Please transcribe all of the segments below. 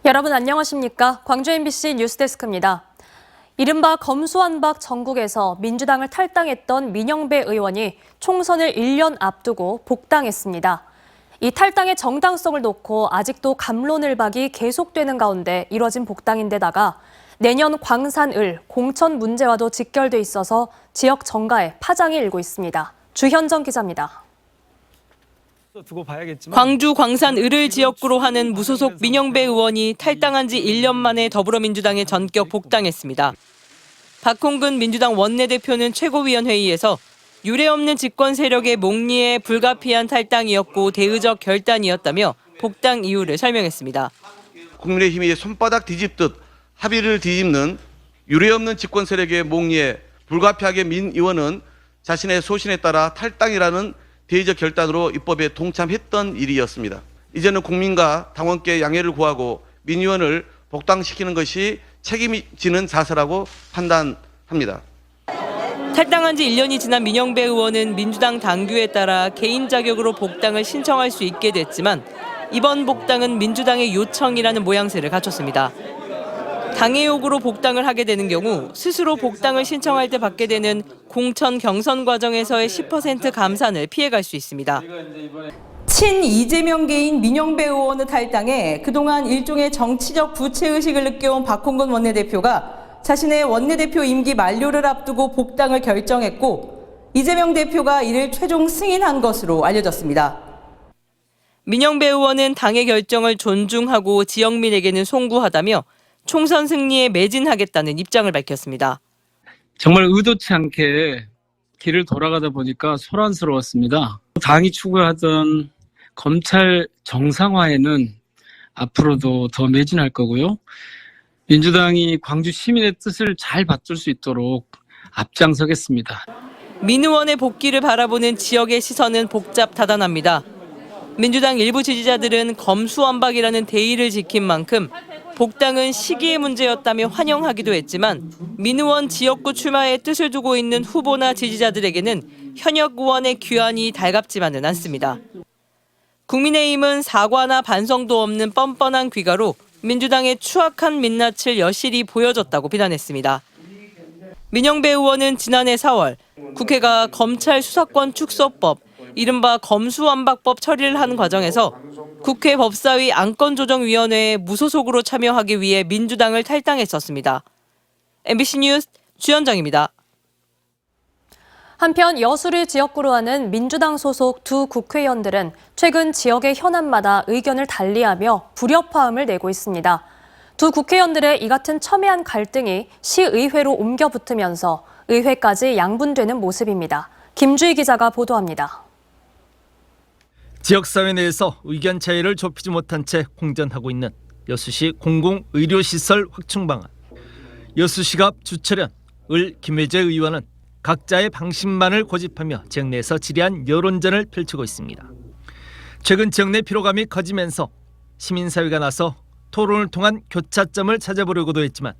여러분 안녕하십니까? 광주 MBC 뉴스데스크입니다. 이른바 검수완박 전국에서 민주당을 탈당했던 민영배 의원이 총선을 1년 앞두고 복당했습니다. 이 탈당의 정당성을 놓고 아직도 갑론을박이 계속되는 가운데 이뤄진 복당인데다가 내년 광산을 공천 문제와도 직결돼 있어서 지역 정가에 파장이 일고 있습니다. 주현정 기자입니다. 광주 광산 을을 지역구로 하는 무소속 민영배 의원이 탈당한 지 1년 만에 더불어민주당에 전격 복당했습니다. 박홍근 민주당 원내대표는 최고위원회의에서 유례없는 집권 세력의 목리에 불가피한 탈당이었고 대의적 결단이었다며 복당 이유를 설명했습니다. 국민의힘이 손바닥 뒤집듯 합의를 뒤집는 유례없는 집권 세력의 목리에 불가피하게 민 의원은 자신의 소신에 따라 탈당이라는 대의적 결단으로 입법에 동참했던 일이었습니다. 이제는 국민과 당원께 양해를 구하고 민 의원을 복당시키는 것이 책임지는 자세라고 판단합니다. 탈당한 지 1년이 지난 민영배 의원은 민주당 당규에 따라 개인 자격으로 복당을 신청할 수 있게 됐지만 이번 복당은 민주당의 요청이라는 모양새를 갖췄습니다. 당의 요구로 복당을 하게 되는 경우 스스로 복당을 신청할 때 받게 되는 공천 경선 과정에서의 10% 감산을 피해갈 수 있습니다. 친 이재명계인 민영배 의원의 탈당에 그동안 일종의 정치적 부채의식을 느껴온 박홍근 원내대표가 자신의 원내대표 임기 만료를 앞두고 복당을 결정했고 이재명 대표가 이를 최종 승인한 것으로 알려졌습니다. 민영배 의원은 당의 결정을 존중하고 지역민에게는 송구하다며 총선 승리에 매진하겠다는 입장을 밝혔습니다. 정말 의도치 않게 길을 돌아가다 보니까 소란스러웠습니다. 당이 추구하던 검찰 정상화에는 앞으로도 더 매진할 거고요. 민주당이 광주 시민의 뜻을 잘 받들 수 있도록 앞장서겠습니다. 민 의원의 복귀를 바라보는 지역의 시선은 복잡다단합니다. 민주당 일부 지지자들은 검수완박이라는 대의를 지킨 만큼 복당은 시기의 문제였다며 환영하기도 했지만 민 의원 지역구 출마에 뜻을 두고 있는 후보나 지지자들에게는 현역 의원의 귀환이 달갑지만은 않습니다. 국민의힘은 사과나 반성도 없는 뻔뻔한 귀가로 민주당의 추악한 민낯을 여실히 보여줬다고 비난했습니다. 민영배 의원은 지난해 4월 국회가 검찰 수사권 축소법, 이른바 검수완박법 처리를 하는 과정에서 국회 법사위 안건조정위원회에 무소속으로 참여하기 위해 민주당을 탈당했었습니다. MBC 뉴스 주현정입니다. 한편 여수를 지역구로 하는 민주당 소속 두 국회의원들은 최근 지역의 현안마다 의견을 달리하며 불협화음을 내고 있습니다. 두 국회의원들의 이 같은 첨예한 갈등이 시의회로 옮겨 붙으면서 의회까지 양분되는 모습입니다. 김주희 기자가 보도합니다. 지역사회 내에서 의견 차이를 좁히지 못한 채 공전하고 있는 여수시 공공의료시설 확충 방안. 여수시가 주철현, 을 김혜재 의원은 각자의 방식만을 고집하며 지역 내에서 지리한 여론전을 펼치고 있습니다. 최근 지역 내 피로감이 커지면서 시민사회가 나서 토론을 통한 교차점을 찾아보려고도 했지만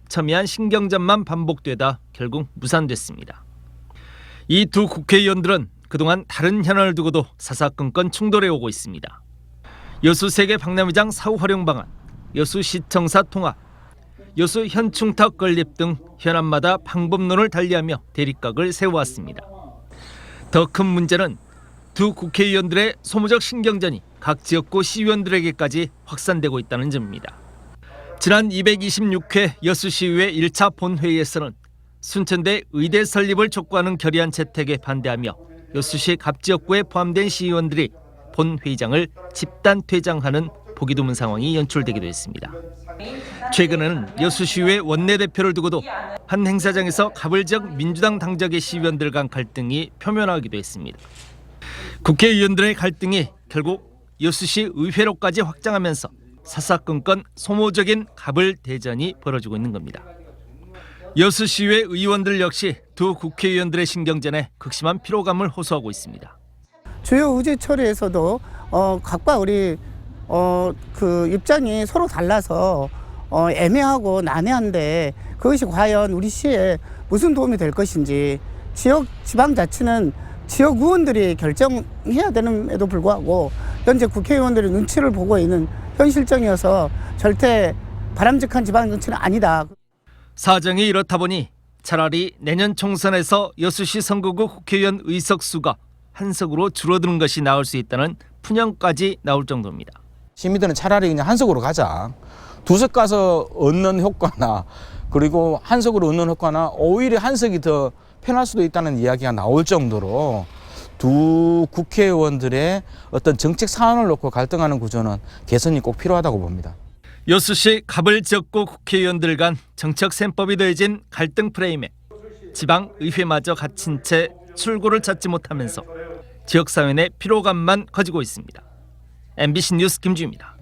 첨예한 신경전만 반복되다 결국 무산됐습니다. 이 두 국회의원들은 그동안 다른 현안을 두고도 사사건건 충돌해 오고 있습니다. 여수 세계 박람회장 사후 활용 방안, 여수시청사 통합, 여수 현충탑 건립 등 현안마다 방법론을 달리하며 대립각을 세워왔습니다. 더 큰 문제는 두 국회의원들의 소모적 신경전이 각 지역구 시의원들에게까지 확산되고 있다는 점입니다. 지난 226회 여수시의회 1차 본회의에서는 순천대 의대 설립을 촉구하는 결의안 채택에 반대하며 여수시 갑지역구에 포함된 시의원들이 본회의장을 집단 퇴장하는 보기 드문 상황이 연출되기도 했습니다. 최근에는 여수시의회 원내대표를 두고도 한 행사장에서 갑을 지역 민주당 당적의 시의원들 간 갈등이 표면화하기도 했습니다. 국회의원들의 갈등이 결국 여수시 의회로까지 확장하면서 사사건건 소모적인 갑을 대전이 벌어지고 있는 겁니다. 여수시의회 의원들 역시 두 국회의원들의 신경전에 극심한 피로감을 호소하고 있습니다. 주요 의제 처리에서도 각과 우리 그 입장이 서로 달라서 애매하고 난해한데 그것이 과연 우리 시에 무슨 도움이 될 것인지 지역 지방자치는 지역 의원들이 결정해야 됨에도 불구하고 현재 국회의원들이 눈치를 보고 있는 현실적이어서 절대 바람직한 지방정치는 아니다. 사정이 이렇다 보니 차라리 내년 총선에서 여수시 선거구 국회의원 의석수가 한석으로 줄어드는 것이 나을 수 있다는 푸념까지 나올 정도입니다. 시민들은 차라리 그냥 한석으로 가자. 두석 가서 얻는 효과나 그리고 한석으로 얻는 효과나 오히려 한석이 더 편할 수도 있다는 이야기가 나올 정도로 두 국회의원들의 어떤 정책 사안을 놓고 갈등하는 구조는 개선이 꼭 필요하다고 봅니다. 여수시 갑을 지역구 국회의원들 간 정책 셈법이 더해진 갈등 프레임에 지방의회마저 갇힌 채 출구를 찾지 못하면서 지역사회 내 피로감만 커지고 있습니다. MBC 뉴스 김주입니다.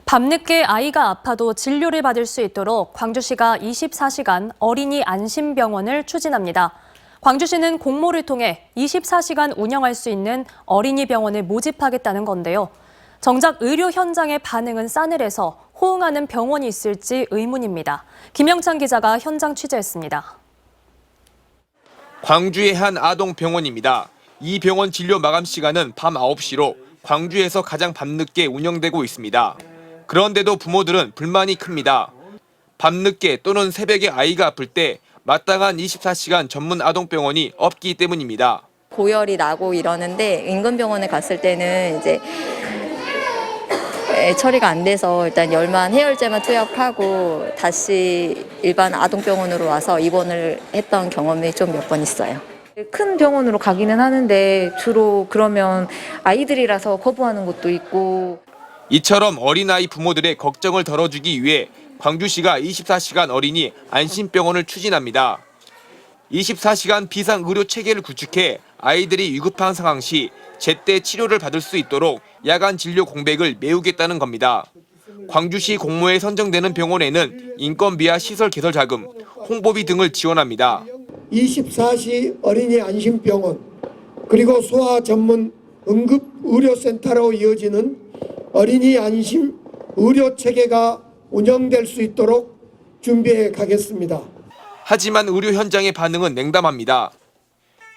밤늦게 아이가 아파도 진료를 받을 수 있도록 광주시가 24시간 어린이 안심병원을 추진합니다. 광주시는 공모를 통해 24시간 운영할 수 있는 어린이 병원을 모집하겠다는 건데요. 정작 의료 현장의 반응은 싸늘해서 호응하는 병원이 있을지 의문입니다. 김영찬 기자가 현장 취재했습니다. 광주의 한 아동병원입니다. 이 병원 진료 마감 시간은 밤 9시로 광주에서 가장 밤늦게 운영되고 있습니다. 그런데도 부모들은 불만이 큽니다. 밤늦게 또는 새벽에 아이가 아플 때 마땅한 24시간 전문 아동병원이 없기 때문입니다. 고열이 나고 이러는데 인근 병원에 갔을 때는 이제 처리가 안 돼서 일단 열만 해열제만 투약하고 다시 일반 아동병원으로 와서 입원을 했던 경험이 좀 몇 번 있어요. 큰 병원으로 가기는 하는데 주로 그러면 아이들이라서 거부하는 것도 있고. 이처럼 어린아이 부모들의 걱정을 덜어주기 위해 광주시가 24시간 어린이 안심병원을 추진합니다. 24시간 비상의료 체계를 구축해 아이들이 위급한 상황 시 제때 치료를 받을 수 있도록 야간 진료 공백을 메우겠다는 겁니다. 광주시 공모에 선정되는 병원에는 인건비와 시설 개설 자금, 홍보비 등을 지원합니다. 24시 어린이 안심병원 그리고 소아 전문 응급의료센터로 이어지는 어린이 안심 의료 체계가 운영될 수 있도록 준비해 가겠습니다. 하지만 의료 현장의 반응은 냉담합니다.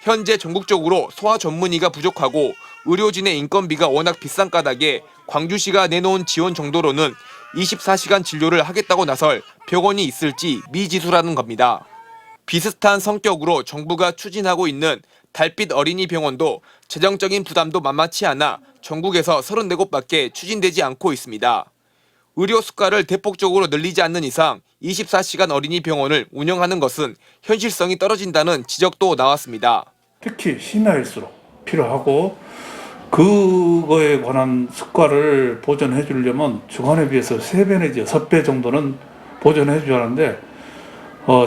현재 전국적으로 소아 전문의가 부족하고 의료진의 인건비가 워낙 비싼 까닭에 광주시가 내놓은 지원 정도로는 24시간 진료를 하겠다고 나설 병원이 있을지 미지수라는 겁니다. 비슷한 성격으로 정부가 추진하고 있는 달빛 어린이 병원도 재정적인 부담도 만만치 않아 전국에서 34곳밖에 추진되지 않고 있습니다. 의료 수가를 대폭적으로 늘리지 않는 이상 24시간 어린이 병원을 운영하는 것은 현실성이 떨어진다는 지적도 나왔습니다. 특히 심야일수록 필요하고 그거에 관한 수가를 보전해 주려면 주간에 비해서 3배 내지 6배 정도는 보전해 줘야 하는데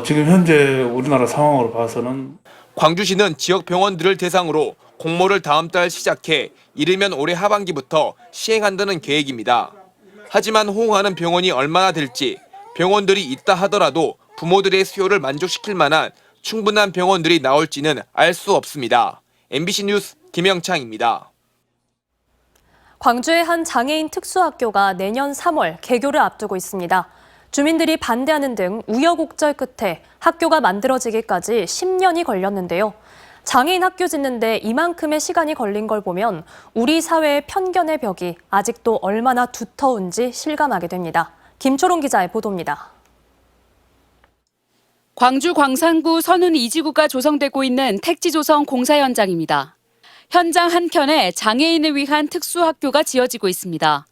지금 현재 우리나라 상황으로 봐서는 광주시는 지역 병원들을 대상으로 공모를 다음 달 시작해 이르면 올해 하반기부터 시행한다는 계획입니다. 하지만 호응하는 병원이 얼마나 될지 병원들이 있다 하더라도 부모들의 수요를 만족시킬 만한 충분한 병원들이 나올지는 알 수 없습니다. MBC 뉴스 김영창입니다. 광주의 한 장애인 특수학교가 내년 3월 개교를 앞두고 있습니다. 주민들이 반대하는 등 우여곡절 끝에 학교가 만들어지기까지 10년이 걸렸는데요. 장애인 학교 짓는데 이만큼의 시간이 걸린 걸 보면 우리 사회의 편견의 벽이 아직도 얼마나 두터운지 실감하게 됩니다. 김초롱 기자의 보도입니다. 광주 광산구 선운 2지구가 조성되고 있는 택지 조성 공사 현장입니다. 현장 한켠에 장애인을 위한 특수학교가 지어지고 있습니다.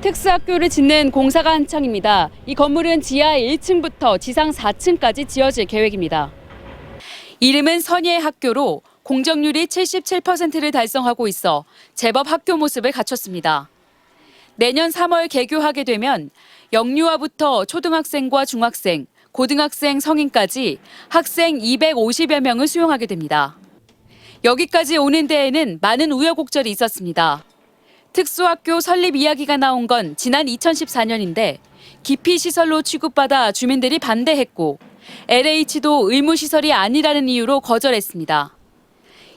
특수학교를 짓는 공사가 한창입니다. 이 건물은 지하 1층부터 지상 4층까지 지어질 계획입니다. 이름은 선예 학교로 공정률이 77%를 달성하고 있어 제법 학교 모습을 갖췄습니다. 내년 3월 개교하게 되면 영유아부터 초등학생과 중학생, 고등학생, 성인까지 학생 250여 명을 수용하게 됩니다. 여기까지 오는 데에는 많은 우여곡절이 있었습니다. 특수학교 설립 이야기가 나온 건 지난 2014년인데 기피시설로 취급받아 주민들이 반대했고 LH도 의무시설이 아니라는 이유로 거절했습니다.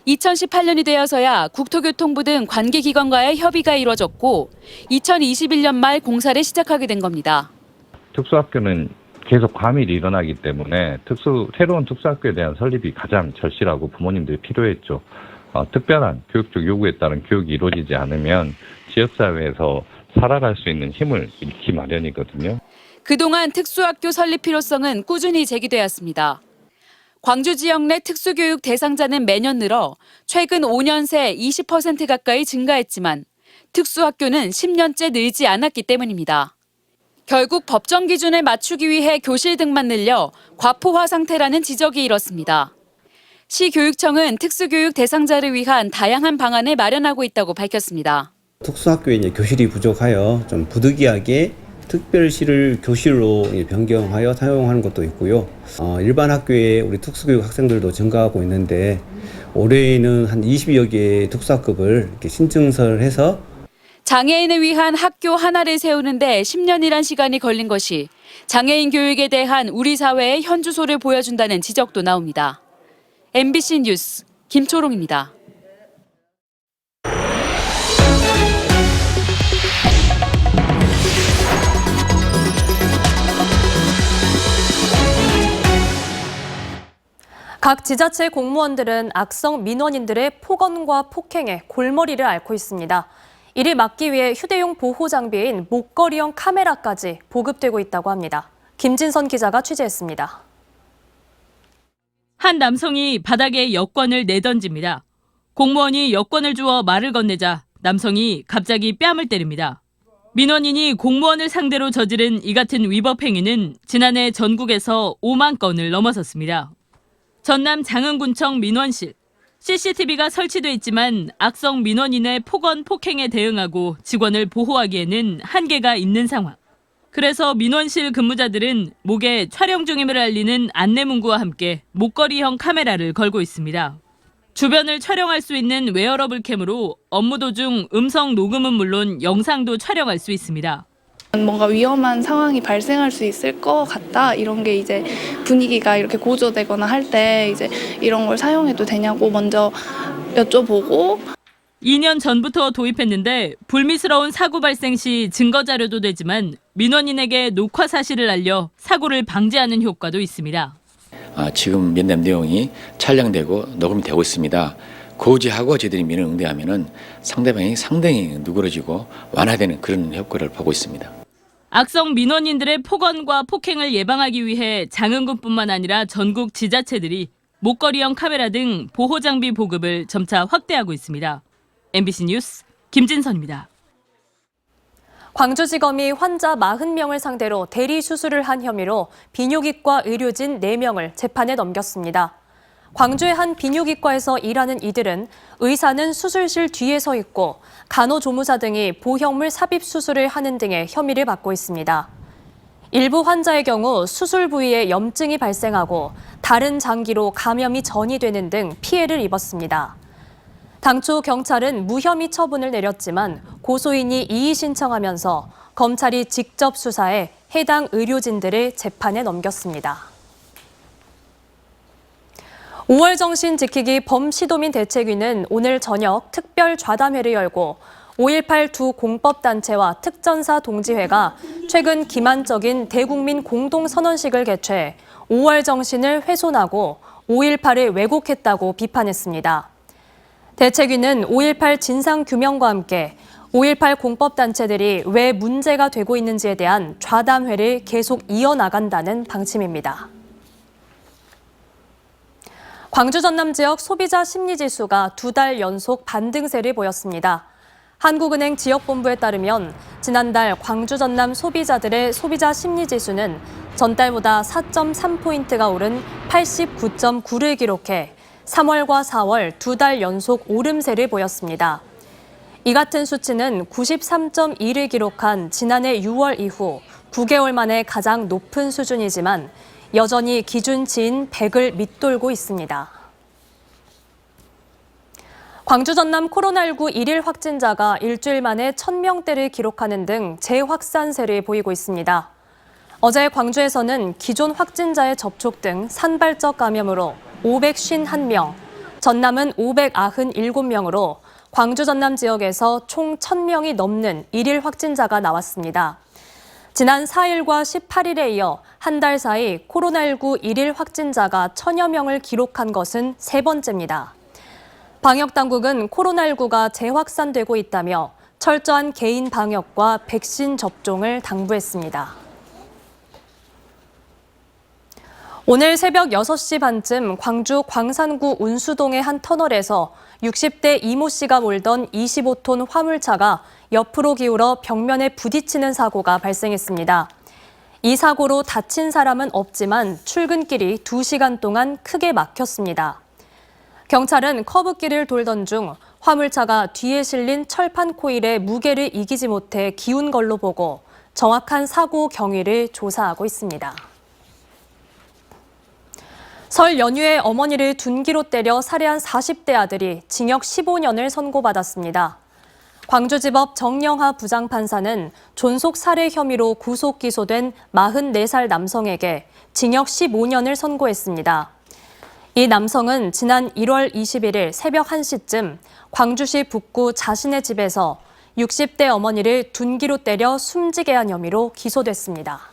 2018년이 되어서야 국토교통부 등 관계기관과의 협의가 이뤄졌고 2021년 말 공사를 시작하게 된 겁니다. 특수학교는 계속 과밀이 일어나기 때문에 새로운 특수학교에 대한 설립이 가장 절실하고 부모님들이 필요했죠. 특별한 교육적 요구에 따른 교육이 이루어지지 않으면 지역사회에서 살아갈 수 있는 힘을 잃기 마련이거든요. 그동안 특수학교 설립 필요성은 꾸준히 제기되었습니다. 광주 지역 내 특수교육 대상자는 매년 늘어 최근 5년 새 20% 가까이 증가했지만 특수학교는 10년째 늘지 않았기 때문입니다. 결국 법정 기준을 맞추기 위해 교실 등만 늘려 과포화 상태라는 지적이 일었습니다. 시교육청은 특수교육 대상자를 위한 다양한 방안을 마련하고 있다고 밝혔습니다. 특수학교에 이제 교실이 부족하여 좀 부득이하게 특별시를 교실로 변경하여 사용하는 것도 있고요. 일반 학교에 우리 특수교육 학생들도 증가하고 있는데 올해에는 한 20여 개의 특수학급을 이렇게 신청서를 해서 장애인을 위한 학교 하나를 세우는데 10년이란 시간이 걸린 것이 장애인 교육에 대한 우리 사회의 현주소를 보여준다는 지적도 나옵니다. MBC 뉴스 김초롱입니다. 각 지자체 공무원들은 악성 민원인들의 폭언과 폭행에 골머리를 앓고 있습니다. 이를 막기 위해 휴대용 보호 장비인 목걸이형 카메라까지 보급되고 있다고 합니다. 김진선 기자가 취재했습니다. 한 남성이 바닥에 여권을 내던집니다. 공무원이 여권을 주어 말을 건네자 남성이 갑자기 뺨을 때립니다. 민원인이 공무원을 상대로 저지른 이 같은 위법 행위는 지난해 전국에서 5만 건을 넘어섰습니다. 전남 장흥군청 민원실. CCTV가 설치돼 있지만 악성 민원인의 폭언, 폭행에 대응하고 직원을 보호하기에는 한계가 있는 상황. 그래서 민원실 근무자들은 목에 촬영 중임을 알리는 안내문구와 함께 목걸이형 카메라를 걸고 있습니다. 주변을 촬영할 수 있는 웨어러블 캠으로 업무 도중 음성 녹음은 물론 영상도 촬영할 수 있습니다. 뭔가 위험한 상황이 발생할 수 있을 것 같다. 이런 게 이제 분위기가 이렇게 고조되거나 할 때 이제 이런 걸 사용해도 되냐고 먼저 여쭤보고 2년 전부터 도입했는데 불미스러운 사고 발생 시 증거 자료도 되지만 민원인에게 녹화 사실을 알려 사고를 방지하는 효과도 있습니다. 지금 면담 내용이 촬영되고 녹음이 되고 있습니다. 고지하고 저희들이 민원 응대하면은 상대방이 상당히 누그러지고 완화되는 그런 효과를 보고 있습니다. 악성 민원인들의 폭언과 폭행을 예방하기 위해 장흥군뿐만 아니라 전국 지자체들이 목걸이형 카메라 등 보호 장비 보급을 점차 확대하고 있습니다. MBC 뉴스 김진선입니다. 광주지검이 환자 40명을 상대로 대리 수술을 한 혐의로 비뇨기과 의료진 4명을 재판에 넘겼습니다. 광주의 한 비뇨기과에서 일하는 이들은 의사는 수술실 뒤에 서 있고 간호조무사 등이 보형물 삽입 수술을 하는 등의 혐의를 받고 있습니다. 일부 환자의 경우 수술 부위에 염증이 발생하고 다른 장기로 감염이 전이되는 등 피해를 입었습니다. 당초 경찰은 무혐의 처분을 내렸지만 고소인이 이의 신청하면서 검찰이 직접 수사해 해당 의료진들을 재판에 넘겼습니다. 5월 정신 지키기 범시도민 대책위는 오늘 저녁 특별 좌담회를 열고 5.18 두 공법단체와 특전사 동지회가 최근 기만적인 대국민 공동선언식을 개최해 5월 정신을 훼손하고 5.18을 왜곡했다고 비판했습니다. 대책위는 5.18 진상규명과 함께 5.18 공법단체들이 왜 문제가 되고 있는지에 대한 좌담회를 계속 이어나간다는 방침입니다. 광주 전남 지역 소비자 심리지수가 2달 연속 반등세를 보였습니다. 한국은행 지역본부에 따르면 지난달 광주 전남 소비자들의 소비자 심리지수는 전달보다 4.3포인트가 오른 89.9를 기록해 3월과 4월 2달 연속 오름세를 보였습니다. 이 같은 수치는 93.2를 기록한 지난해 6월 이후 9개월 만에 가장 높은 수준이지만 여전히 기준치인 100을 밑돌고 있습니다. 광주 전남 코로나19 일일 확진자가 일주일 만에 1000명대를 기록하는 등 재확산세를 보이고 있습니다. 어제 광주에서는 기존 확진자의 접촉 등 산발적 감염으로 551명, 전남은 597명으로 광주 전남 지역에서 총 1000명이 넘는 일일 확진자가 나왔습니다. 지난 4일과 18일에 이어 한 달 사이 코로나19 일일 확진자가 1000여 명을 기록한 것은 세 번째입니다. 방역당국은 코로나19가 재확산되고 있다며 철저한 개인 방역과 백신 접종을 당부했습니다. 오늘 새벽 6시 반쯤 광주 광산구 운수동의 한 터널에서 60대 이모 씨가 몰던 25톤 화물차가 옆으로 기울어 벽면에 부딪히는 사고가 발생했습니다. 이 사고로 다친 사람은 없지만 출근길이 2시간 동안 크게 막혔습니다. 경찰은 커브길을 돌던 중 화물차가 뒤에 실린 철판 코일의 무게를 이기지 못해 기운 걸로 보고 정확한 사고 경위를 조사하고 있습니다. 설 연휴에 어머니를 둔기로 때려 살해한 40대 아들이 징역 15년을 선고받았습니다. 광주지법 정영하 부장판사는 존속 살해 혐의로 구속 기소된 44살 남성에게 징역 15년을 선고했습니다. 이 남성은 지난 1월 21일 새벽 1시쯤 광주시 북구 자신의 집에서 60대 어머니를 둔기로 때려 숨지게 한 혐의로 기소됐습니다.